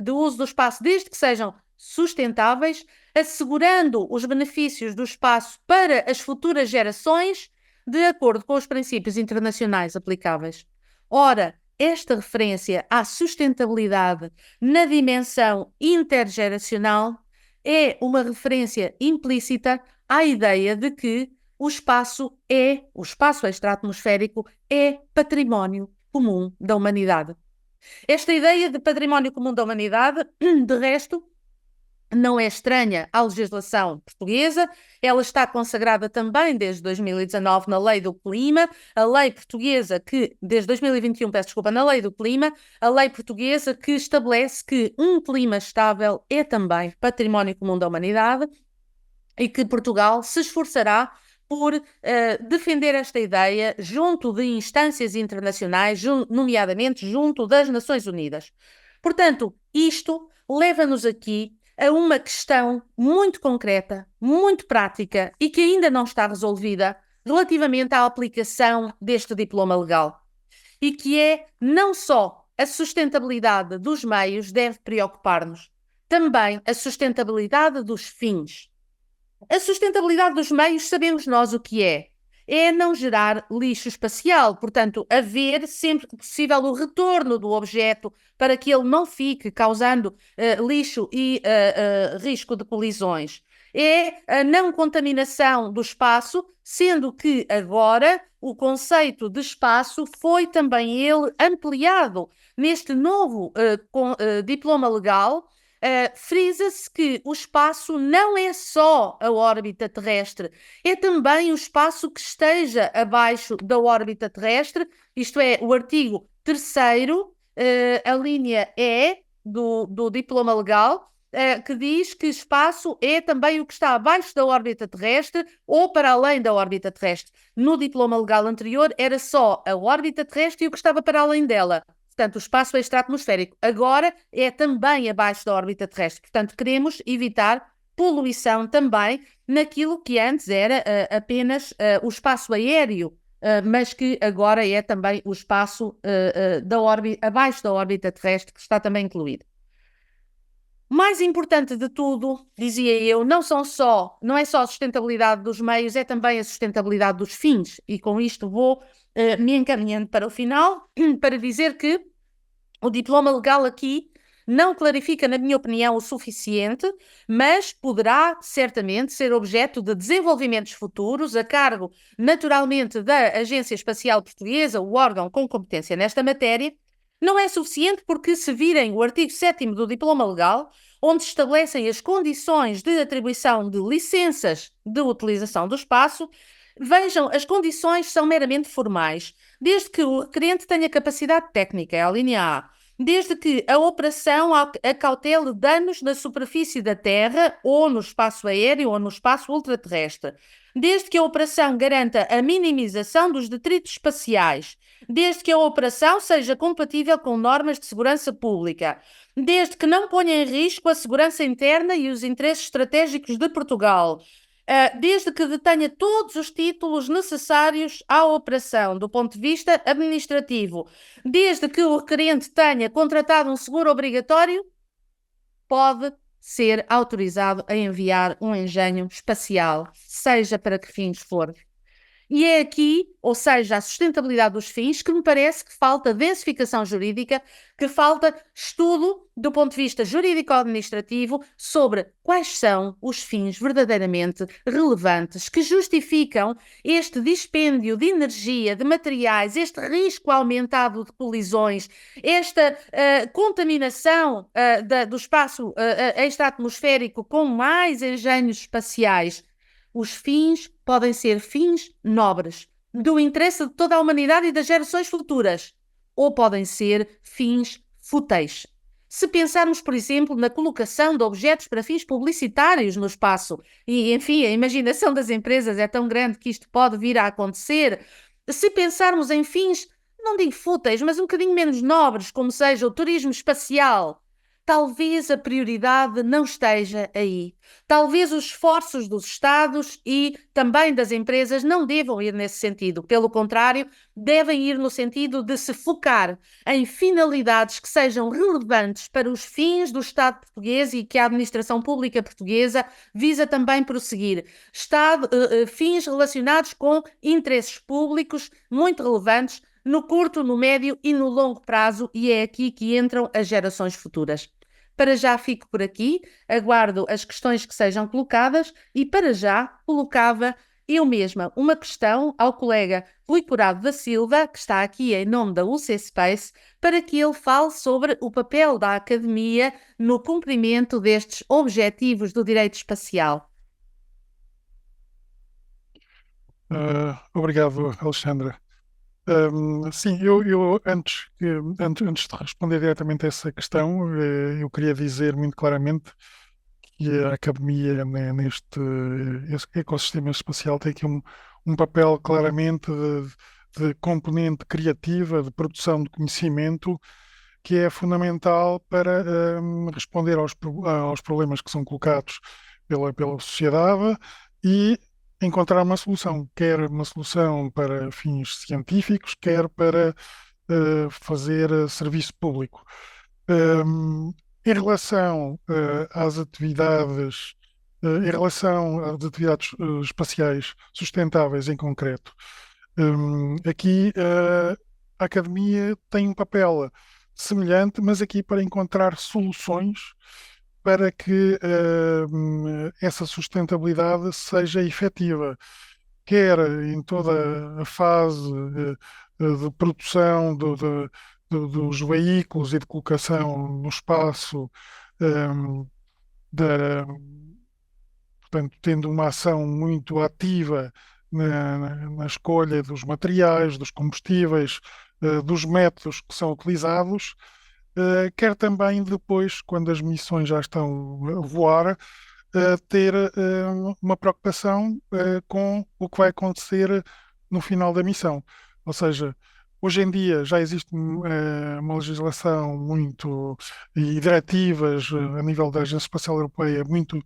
de uso do espaço desde que sejam sustentáveis, assegurando os benefícios do espaço para as futuras gerações, de acordo com os princípios internacionais aplicáveis. Ora, esta referência à sustentabilidade na dimensão intergeracional é uma referência implícita à ideia de que o espaço extra-atmosférico é património comum da humanidade. Esta ideia de património comum da humanidade, de resto, não é estranha à legislação portuguesa, ela está consagrada também desde 2019 na Lei do Clima, a lei portuguesa que, desde 2021, peço desculpa, na Lei do Clima, a lei portuguesa que estabelece que um clima estável é também património comum da humanidade e que Portugal se esforçará por defender esta ideia junto de instâncias internacionais, nomeadamente junto das Nações Unidas. Portanto, isto leva-nos aqui a uma questão muito concreta, muito prática e que ainda não está resolvida relativamente à aplicação deste diploma legal. E que é não só a sustentabilidade dos meios deve preocupar-nos, também a sustentabilidade dos fins. A sustentabilidade dos meios sabemos nós o que é não gerar lixo espacial, portanto, haver sempre que possível o retorno do objeto para que ele não fique causando lixo e risco de colisões. É a não contaminação do espaço, sendo que agora o conceito de espaço foi também ele ampliado neste novo diploma legal. Frisa-se que o espaço não é só a órbita terrestre, é também o espaço que esteja abaixo da órbita terrestre, isto é, o artigo 3º, a linha E do diploma legal, que diz que espaço é também o que está abaixo da órbita terrestre ou para além da órbita terrestre. No diploma legal anterior era só a órbita terrestre e o que estava para além dela. Portanto, o espaço extra-atmosférico agora é também abaixo da órbita terrestre. Portanto, queremos evitar poluição também naquilo que antes era apenas o espaço aéreo, mas que agora é também o espaço abaixo da órbita terrestre, que está também incluído. Mais importante de tudo, dizia eu, não é só a sustentabilidade dos meios, é também a sustentabilidade dos fins. E com isto vou me encaminhando para o final, para dizer que o diploma legal aqui não clarifica, na minha opinião, o suficiente, mas poderá certamente ser objeto de desenvolvimentos futuros a cargo, naturalmente, da Agência Espacial Portuguesa, o órgão com competência nesta matéria. Não é suficiente porque, se virem o artigo 7º do diploma legal, onde estabelecem as condições de atribuição de licenças de utilização do espaço, vejam, as condições são meramente formais, desde que o requerente tenha capacidade técnica, é a linha A, desde que a operação acautele danos na superfície da Terra ou no espaço aéreo ou no espaço ultraterrestre, desde que a operação garanta a minimização dos detritos espaciais, desde que a operação seja compatível com normas de segurança pública, desde que não ponha em risco a segurança interna e os interesses estratégicos de Portugal, desde que detenha todos os títulos necessários à operação do ponto de vista administrativo, desde que o requerente tenha contratado um seguro obrigatório, pode ser autorizado a enviar um engenho espacial, seja para que fins for. E é aqui, ou seja, a sustentabilidade dos fins, que me parece que falta densificação jurídica, que falta estudo do ponto de vista jurídico-administrativo sobre quais são os fins verdadeiramente relevantes que justificam este dispêndio de energia, de materiais, este risco aumentado de colisões, esta contaminação do espaço extra-atmosférico com mais engenhos espaciais. Os fins podem ser fins nobres, do interesse de toda a humanidade e das gerações futuras, ou podem ser fins fúteis. Se pensarmos, por exemplo, na colocação de objetos para fins publicitários no espaço, e, enfim, a imaginação das empresas é tão grande que isto pode vir a acontecer, se pensarmos em fins, não digo fúteis, mas um bocadinho menos nobres, como seja o turismo espacial, talvez a prioridade não esteja aí. Talvez os esforços dos Estados e também das empresas não devam ir nesse sentido. Pelo contrário, devem ir no sentido de se focar em finalidades que sejam relevantes para os fins do Estado português e que a administração pública portuguesa visa também prosseguir. Fins relacionados com interesses públicos muito relevantes no curto, no médio e no longo prazo, e é aqui que entram as gerações futuras. Para já fico por aqui, aguardo as questões que sejam colocadas e para já colocava eu mesma uma questão ao colega Rui Curado da Silva, que está aqui em nome da UC Space, para que ele fale sobre o papel da Academia no cumprimento destes objetivos do direito espacial. Obrigado, Alexandra. Sim, antes de responder diretamente a essa questão, eu queria dizer muito claramente que a Academia esse ecossistema espacial tem aqui um papel claramente de componente criativa, de produção de conhecimento, que é fundamental para responder aos problemas que são colocados pela sociedade e encontrar uma solução, quer uma solução para fins científicos, quer para fazer serviço público. Em relação às atividades, em relação às atividades espaciais sustentáveis em concreto, aqui a Academia tem um papel semelhante, mas aqui para encontrar soluções para que essa sustentabilidade seja efetiva, quer em toda a fase de produção dos veículos e de colocação no espaço, um, portanto, tendo uma ação muito ativa na escolha dos materiais, dos combustíveis, dos métodos que são utilizados, quer também depois, quando as missões já estão a voar, ter uma preocupação com o que vai acontecer no final da missão. Ou seja, hoje em dia já existe uma legislação muito e diretivas a nível da Agência Espacial Europeia muito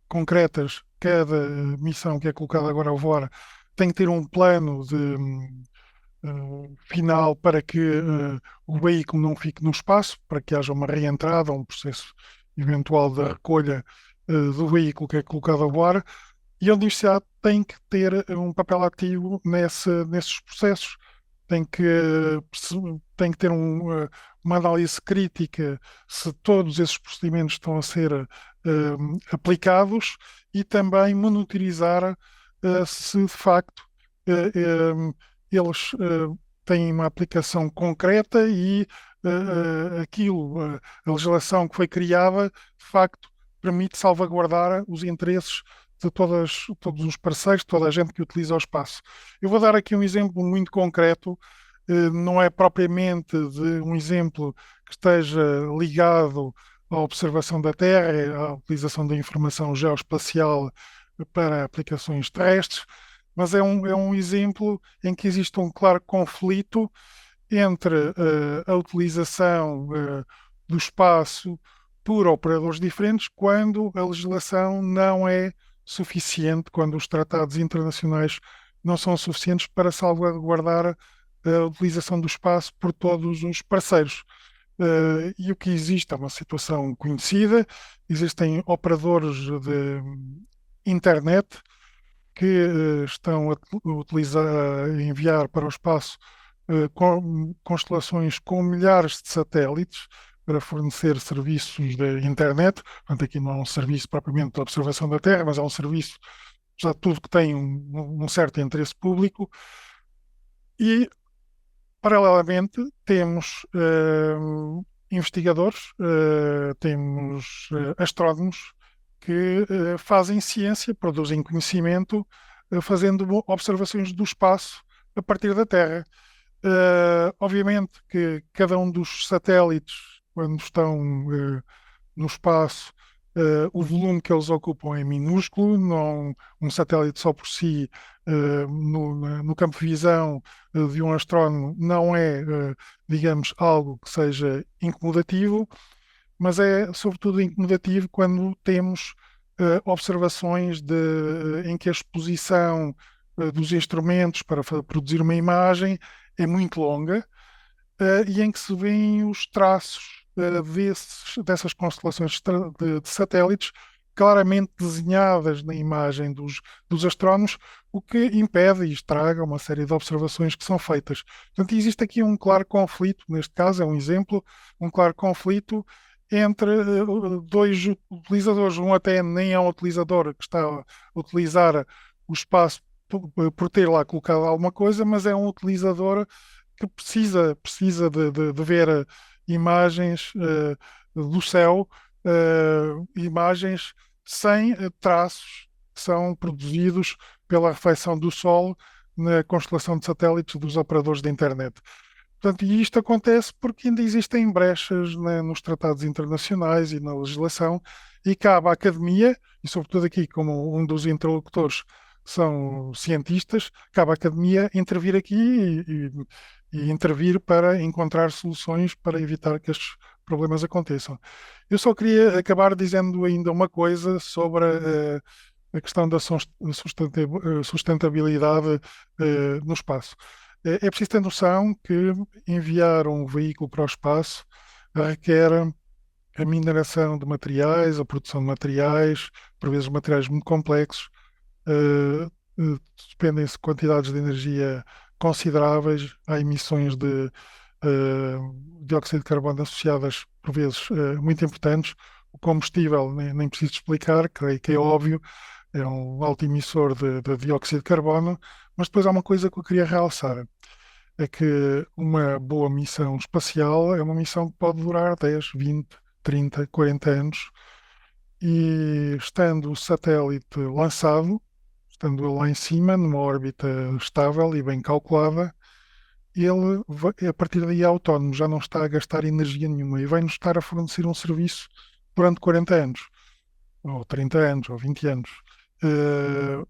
concretas. Cada missão que é colocada agora a voar tem que ter um plano de final para que o veículo não fique no espaço, para que haja uma reentrada, um processo eventual da recolha do veículo que é colocado a voar, e a Universidade tem que ter um papel ativo nesses processos. Tem que ter uma análise crítica se todos esses procedimentos estão a ser aplicados, e também monitorizar se de facto eles têm uma aplicação concreta e a legislação que foi criada, de facto, permite salvaguardar os interesses de todos os parceiros, toda a gente que utiliza o espaço. Eu vou dar aqui um exemplo muito concreto, não é propriamente de um exemplo que esteja ligado à observação da Terra, à utilização da informação geoespacial para aplicações terrestres, mas é um exemplo em que existe um claro conflito entre a utilização do espaço por operadores diferentes, quando a legislação não é suficiente, quando os tratados internacionais não são suficientes para salvaguardar a utilização do espaço por todos os parceiros. E o que existe é uma situação conhecida: existem operadores de internet que estão a enviar para o espaço constelações com milhares de satélites para fornecer serviços de internet. Portanto, aqui não é um serviço propriamente de observação da Terra, mas é um serviço, já tudo que tem um certo interesse público. E, paralelamente, temos investigadores, temos astrónomos que fazem ciência, produzem conhecimento, fazendo observações do espaço a partir da Terra. Obviamente que cada um dos satélites, quando estão no espaço, o volume que eles ocupam é minúsculo, não, um satélite só por si, no campo de visão de um astrónomo, não é, digamos, algo que seja incomodativo, mas é sobretudo incomodativo quando temos observações em que a exposição dos instrumentos para produzir uma imagem é muito longa, e em que se vêem os traços dessas constelações de satélites claramente desenhadas na imagem dos astrónomos, o que impede e estraga uma série de observações que são feitas. Portanto, existe aqui um claro conflito, neste caso é um exemplo, um claro conflito entre dois utilizadores. Um até nem é um utilizador que está a utilizar o espaço por ter lá colocado alguma coisa, mas é um utilizador que precisa de ver imagens do céu, imagens sem traços que são produzidos pela reflexão do Sol na constelação de satélites dos operadores de internet. Portanto, e isto acontece porque ainda existem brechas, né, nos tratados internacionais e na legislação, e cabe à academia, e sobretudo aqui como um dos interlocutores são cientistas, cabe à academia intervir aqui e intervir para encontrar soluções para evitar que estes problemas aconteçam. Eu só queria acabar dizendo ainda uma coisa sobre a questão da sustentabilidade no espaço. É preciso ter noção que enviar um veículo para o espaço requer a mineração de materiais, a produção de materiais, por vezes materiais muito complexos, dependem-se de quantidades de energia consideráveis, há emissões de dióxido de carbono associadas, por vezes, muito importantes. O combustível, nem preciso explicar, creio que é óbvio, é um alto emissor de dióxido de carbono, mas depois há uma coisa que eu queria realçar, é que uma boa missão espacial é uma missão que pode durar 10, 20, 30, 40 anos, e estando o satélite lançado, estando ele lá em cima, numa órbita estável e bem calculada, ele a partir daí é autónomo, já não está a gastar energia nenhuma e vai-nos estar a fornecer um serviço durante 40 anos, ou 30 anos, ou 20 anos.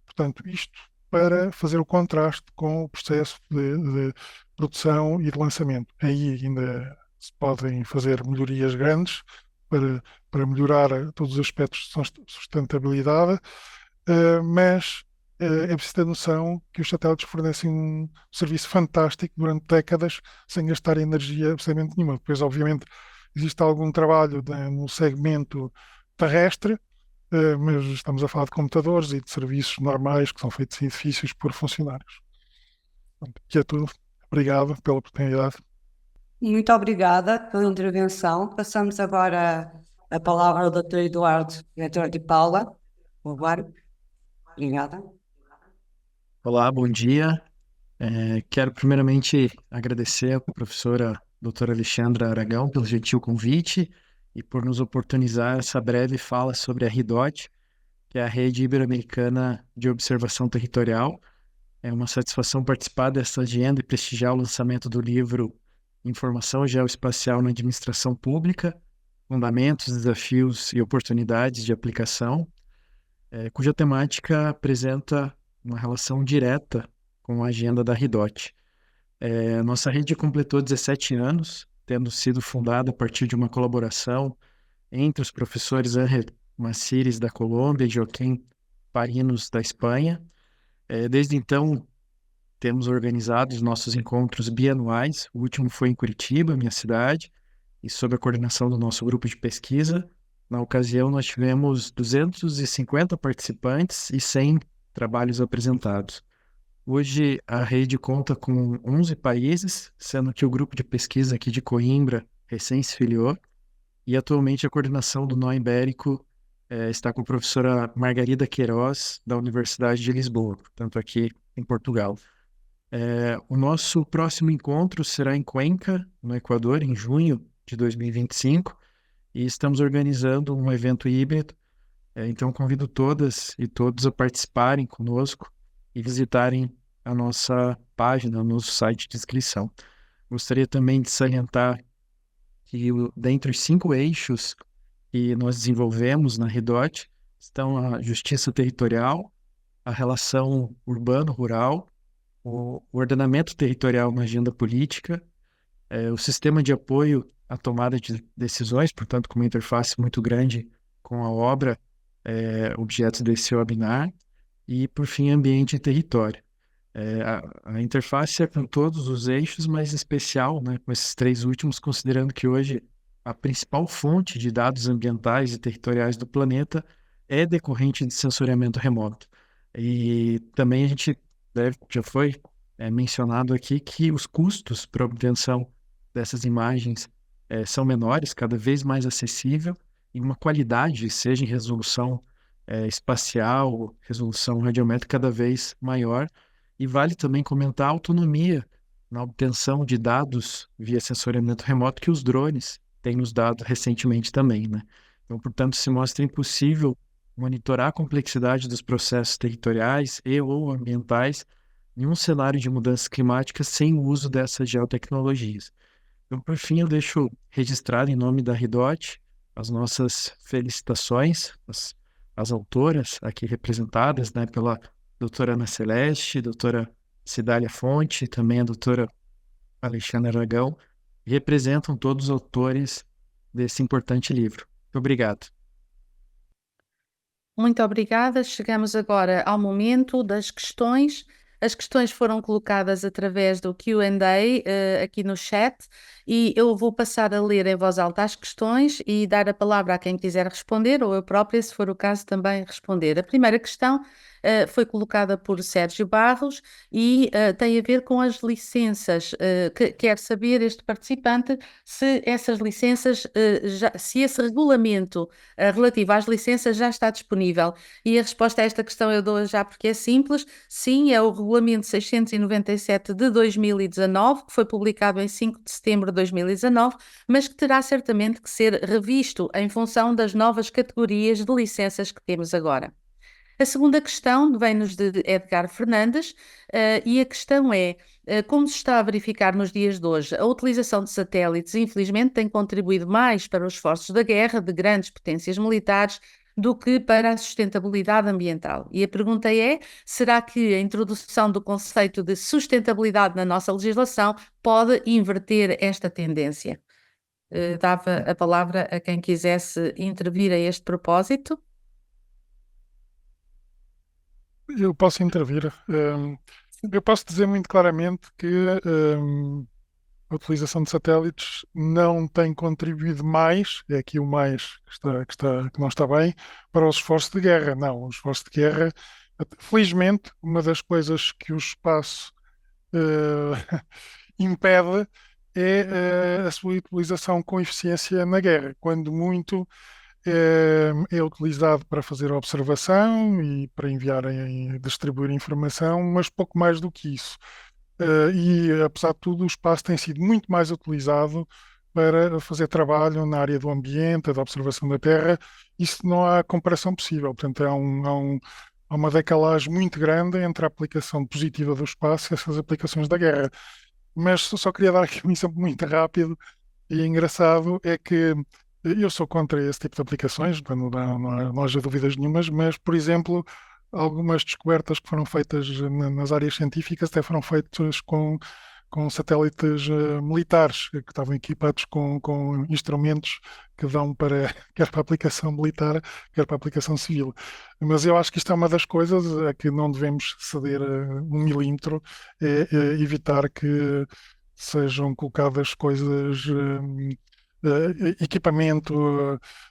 Portanto, isto para fazer o contraste com o processo de produção e de lançamento. Aí ainda se podem fazer melhorias grandes para melhorar todos os aspectos de sustentabilidade, mas é preciso ter noção que os satélites fornecem um serviço fantástico durante décadas sem gastar energia absolutamente nenhuma. Depois, obviamente, existe algum trabalho no segmento terrestre, mas estamos a falar de computadores e de serviços normais que são feitos em edifícios por funcionários. Que é tudo. Obrigado pela oportunidade. Muito obrigada pela intervenção. Passamos agora a palavra ao Dr. Eduardo, diretor de Paula. Por favor. Obrigada. Olá, bom dia. Quero primeiramente agradecer à professora doutora Alexandra Aragão pelo gentil convite e por nos oportunizar essa breve fala sobre a RIDOT, que é a Rede Ibero-Americana de Observação Territorial. É uma satisfação participar dessa agenda e prestigiar o lançamento do livro Informação Geoespacial na Administração Pública, Fundamentos, Desafios e Oportunidades de Aplicação, cuja temática apresenta uma relação direta com a agenda da RIDOT. Nossa rede completou 17 anos, tendo sido fundada a partir de uma colaboração entre os professores Ángel Macíris, da Colômbia, e Joaquim Parinos, da Espanha. Desde então, temos organizado os nossos encontros bianuais. O último foi em Curitiba, minha cidade, e sob a coordenação do nosso grupo de pesquisa. Na ocasião, nós tivemos 250 participantes e 100 trabalhos apresentados. Hoje, a rede conta com 11 países, sendo que o grupo de pesquisa aqui de Coimbra recém se filiou, e atualmente a coordenação do Nó Ibérico está com a professora Margarida Queiroz, da Universidade de Lisboa, portanto aqui em Portugal. O nosso próximo encontro será em Cuenca, no Equador, em junho de 2025, e estamos organizando um evento híbrido, então convido todas e todos a participarem conosco e visitarem a nossa página, o nosso site de inscrição. Gostaria também de salientar que dentre os 5 eixos que nós desenvolvemos na REDOT estão a justiça territorial, a relação urbano-rural, o ordenamento territorial na agenda política, o sistema de apoio à tomada de decisões, portanto, com uma interface muito grande com a obra, objeto desse webinar, e, por fim, ambiente e território. A interface é com todos os eixos, mas em especial, né, com esses 3 últimos, considerando que hoje a principal fonte de dados ambientais e territoriais do planeta é decorrente de sensoriamento remoto. E também a gente já foi mencionado aqui que os custos para obtenção dessas imagens são menores, cada vez mais acessível, e uma qualidade, seja em resolução espacial, resolução radiométrica, cada vez maior. E vale também comentar a autonomia na obtenção de dados via sensoriamento remoto que os drones têm nos dado recentemente também, né? Então, portanto, se mostra impossível monitorar a complexidade dos processos territoriais e ou ambientais em um cenário de mudança climática sem o uso dessas geotecnologias. Então, por fim, eu deixo registrado em nome da REDOT as nossas felicitações às autoras aqui representadas, né, pela doutora Ana Celeste, doutora Cidália Fonte, também a doutora Alexandra Aragão, que representam todos os autores desse importante livro. Muito obrigado. Muito obrigada. Chegamos agora ao momento das questões. As questões foram colocadas através do Q&A aqui no chat e eu vou passar a ler em voz alta as questões e dar a palavra a quem quiser responder, ou eu própria, se for o caso, também responder. A primeira questão foi colocada por Sérgio Barros e tem a ver com as licenças. Quer saber este participante se essas licenças, se esse regulamento relativo às licenças já está disponível. E a resposta a esta questão eu dou já porque é simples. Sim, é o Regulamento 697 de 2019, que foi publicado em 5 de setembro de 2019, mas que terá certamente que ser revisto em função das novas categorias de licenças que temos agora. A segunda questão vem-nos de Edgar Fernandes e a questão é: como se está a verificar nos dias de hoje, a utilização de satélites, infelizmente, tem contribuído mais para os esforços da guerra de grandes potências militares do que para a sustentabilidade ambiental. E a pergunta é: será que a introdução do conceito de sustentabilidade na nossa legislação pode inverter esta tendência? Dava a palavra a quem quisesse intervir a este propósito. Eu posso intervir. Eu posso dizer muito claramente que a utilização de satélites não tem contribuído mais, é aqui o mais que não está bem, para os esforços de guerra. Não, os esforços de guerra, felizmente, uma das coisas que o espaço impede é a sua utilização com eficiência na guerra. Quando muito é utilizado para fazer observação e para enviar e distribuir informação, mas pouco mais do que isso. E, apesar de tudo, o espaço tem sido muito mais utilizado para fazer trabalho na área do ambiente, da observação da Terra. Isso não há comparação possível. Portanto, há uma decalagem muito grande entre a aplicação positiva do espaço e essas aplicações da guerra. Mas só queria dar aqui um exemplo muito rápido e engraçado, é que eu sou contra esse tipo de aplicações, não haja dúvidas nenhumas, mas, por exemplo, algumas descobertas que foram feitas nas áreas científicas até foram feitas com satélites militares, que estavam equipados com instrumentos que dão para, quer para a aplicação militar, quer para a aplicação civil. Mas eu acho que isto é uma das coisas a que não devemos ceder 1 milímetro, é evitar que sejam colocadas coisas, equipamento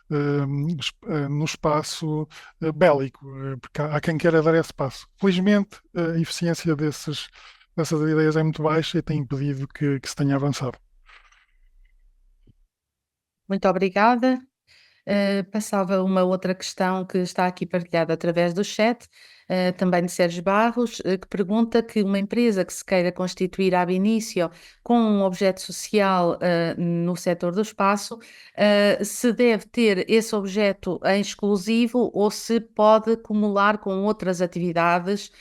no espaço bélico, porque há quem queira dar esse passo. Felizmente, a eficiência dessas ideias é muito baixa e tem impedido que se tenha avançado. Muito obrigada. Passava uma outra questão que está aqui partilhada através do chat, também de Sérgio Barros, que pergunta que uma empresa que se queira constituir ab início com um objeto social no setor do espaço, se deve ter esse objeto em exclusivo ou se pode acumular com outras atividades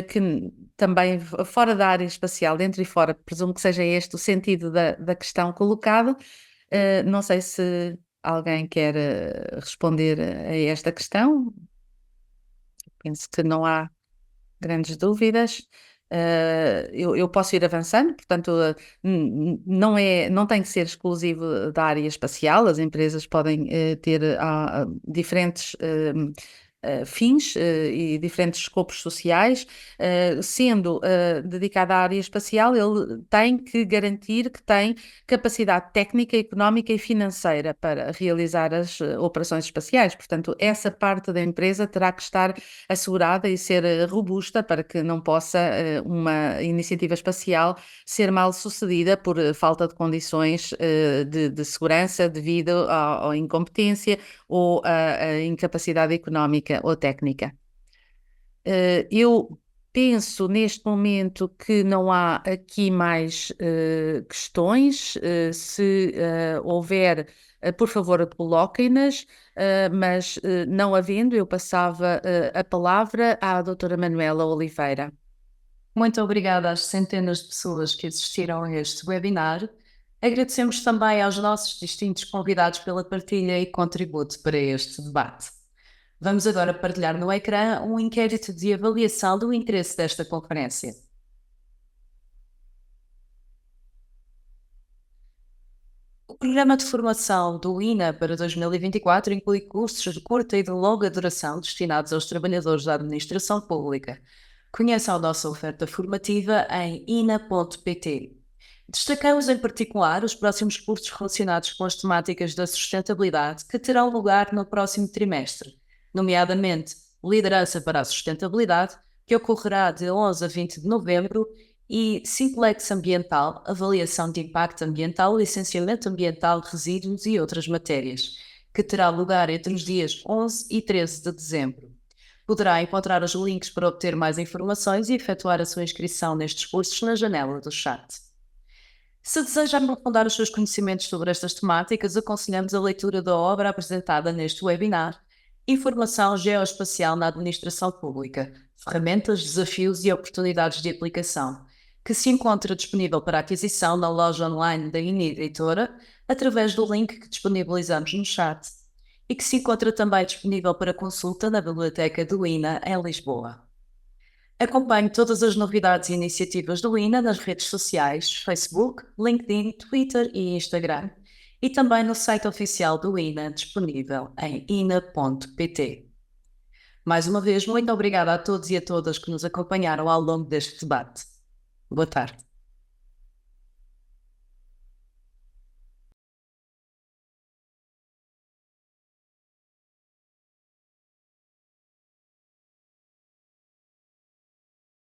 que também fora da área espacial, dentro e fora, presumo que seja este o sentido da questão colocada. Não sei se alguém quer responder a esta questão. Penso que não há grandes dúvidas. Eu posso ir avançando, portanto, não tem que ser exclusivo da área espacial, as empresas podem ter diferentes fins e diferentes escopos sociais, sendo dedicado à área espacial, ele tem que garantir que tem capacidade técnica, económica e financeira para realizar as operações espaciais. Portanto, essa parte da empresa terá que estar assegurada e ser robusta para que não possa uma iniciativa espacial ser mal sucedida por falta de condições de segurança devido à incompetência ou à incapacidade económica ou técnica. Eu penso neste momento que não há aqui mais questões. Se houver, por favor, coloquem-nas, mas não havendo, eu passava a palavra à doutora Manuela Oliveira. Muito obrigada às centenas de pessoas que assistiram a este webinar. Agradecemos também aos nossos distintos convidados pela partilha e contributo para este debate. Vamos agora partilhar no ecrã um inquérito de avaliação do interesse desta conferência. O programa de formação do INA para 2024 inclui cursos de curta e de longa duração destinados aos trabalhadores da administração pública. Conheça a nossa oferta formativa em ina.pt. Destacamos em particular os próximos cursos relacionados com as temáticas da sustentabilidade que terão lugar no próximo trimestre, nomeadamente Liderança para a Sustentabilidade, que ocorrerá de 11 a 20 de novembro, e Simplex Ambiental, Avaliação de Impacto Ambiental, Licenciamento Ambiental, Resíduos e outras matérias, que terá lugar entre os dias 11 e 13 de dezembro. Poderá encontrar os links para obter mais informações e efetuar a sua inscrição nestes cursos na janela do chat. Se deseja aprofundar os seus conhecimentos sobre estas temáticas, aconselhamos a leitura da obra apresentada neste webinar, Informação Geoespacial na Administração Pública, Ferramentas, Desafios e Oportunidades de Aplicação, que se encontra disponível para aquisição na loja online da INA Editora, através do link que disponibilizamos no chat, e que se encontra também disponível para consulta na Biblioteca do INA em Lisboa. Acompanhe todas as novidades e iniciativas do INA nas redes sociais, Facebook, LinkedIn, Twitter e Instagram, e também no site oficial do INA, disponível em ina.pt. Mais uma vez, muito obrigada a todos e a todas que nos acompanharam ao longo deste debate. Boa tarde.